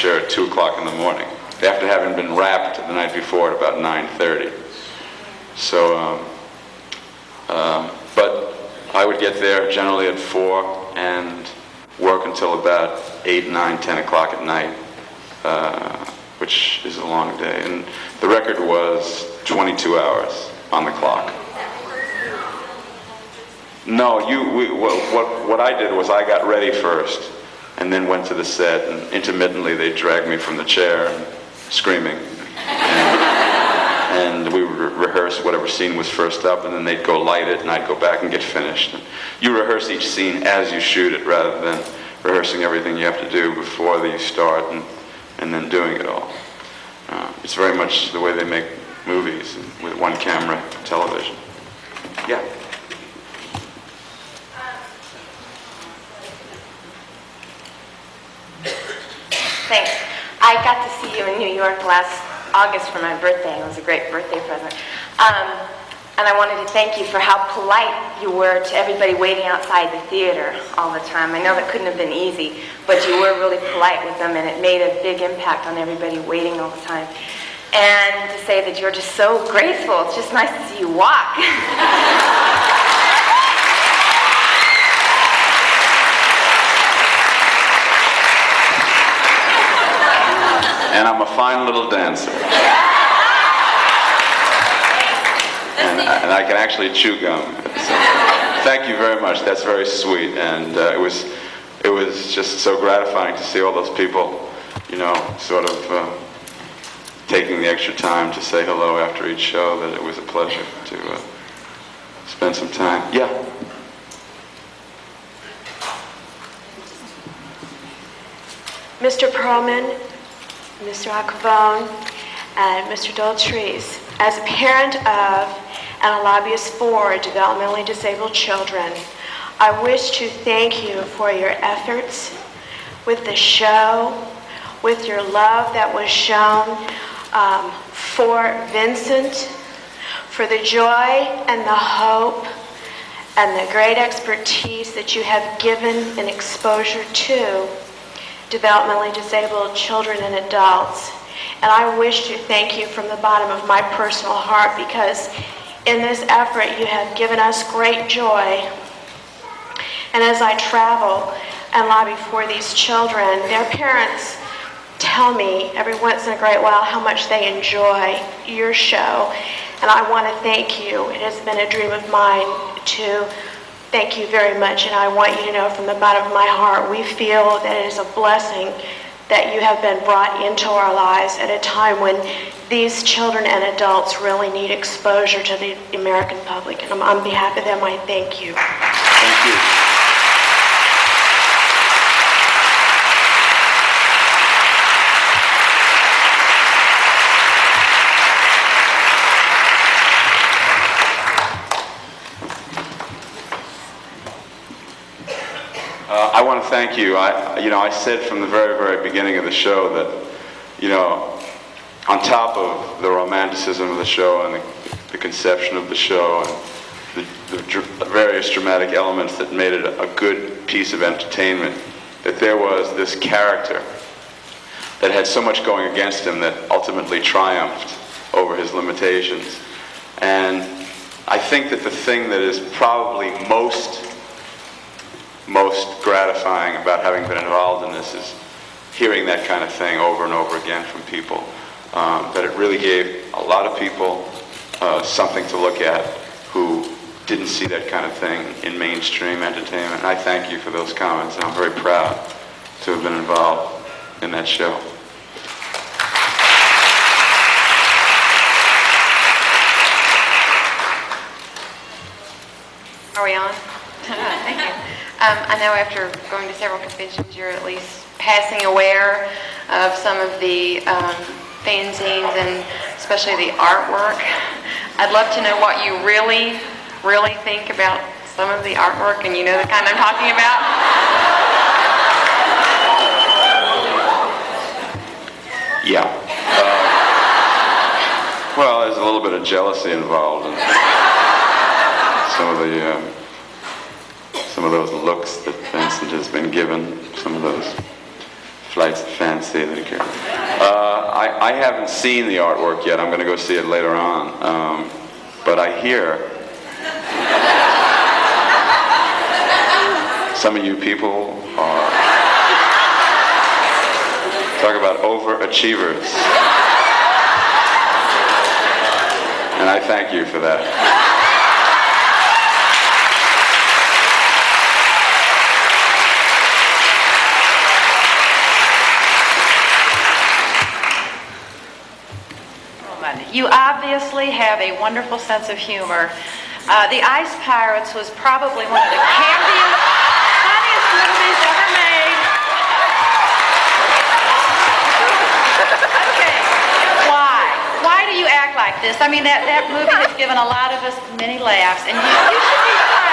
picture at 2 o'clock in the morning, after having been wrapped the night before at about 9:30. So, but I would get there generally at 4 and work until about 8, 9, 10 o'clock at night, which is a long day. And the record was 22 hours on the clock. No, what I did was I got ready first and then went to the set, and intermittently they dragged me from the chair screaming. And we would rehearse whatever scene was first up, and then they'd go light it, and I'd go back and get finished. And you rehearse each scene as you shoot it, rather than rehearsing everything you have to do before you start and then doing it all. It's very much the way they make movies, with one camera television. Yeah. Thanks. I got to see you in New York last August for my birthday. It was a great birthday present. And I wanted to thank you for how polite you were to everybody waiting outside the theater all the time. I know that couldn't have been easy, but you were really polite with them, and it made a big impact on everybody waiting all the time. And to say that you're just so graceful. It's just nice to see you walk. And I'm a fine little dancer. And I can actually chew gum. So, thank you very much. That's very sweet. And it was just so gratifying to see all those people, sort of taking the extra time to say hello after each show, that it was a pleasure to spend some time. Yeah. Mr. Perlman, Mr. Acovone, and Mr. Dotrice, as a parent of and a lobbyist for developmentally disabled children, I wish to thank you for your efforts with the show, with your love that was shown for Vincent, for the joy and the hope and the great expertise that you have given and exposure to developmentally disabled children and adults. And I wish to thank you from the bottom of my personal heart, because in this effort you have given us great joy. And as I travel and lobby for these children, their parents tell me every once in a great while how much they enjoy your show. And I want to thank you. It has been a dream of mine to thank you very much, and I want you to know from the bottom of my heart, we feel that it is a blessing that you have been brought into our lives at a time when these children and adults really need exposure to the American public. And on behalf of them, I thank you. Thank you. I want to thank you. I said from the very, very beginning of the show that, on top of the romanticism of the show and the conception of the show and the various dramatic elements that made it a good piece of entertainment, that there was this character that had so much going against him that ultimately triumphed over his limitations. And I think that the thing that is probably most gratifying about having been involved in this is hearing that kind of thing over and over again from people. That it really gave a lot of people something to look at who didn't see that kind of thing in mainstream entertainment. And I thank you for those comments, and I'm very proud to have been involved in that show. Are we on? Thank you. I know after going to several conventions, you're at least passing aware of some of the fanzines and especially the artwork. I'd love to know what you really, really think about some of the artwork, and you know the kind I'm talking about? Yeah. Well, there's a little bit of jealousy involved in some of those looks that Vincent has been given, some of those Flights of Fancy that occur. I haven't seen the artwork yet. I'm going to go see it later on. But I hear some of you people are, talk about overachievers. And I thank you for that. You obviously have a wonderful sense of humor. The Ice Pirates was probably one of the candiest, funniest movies ever made. Okay, why? Why do you act like this? I mean, that movie has given a lot of us many laughs, and you should be proud.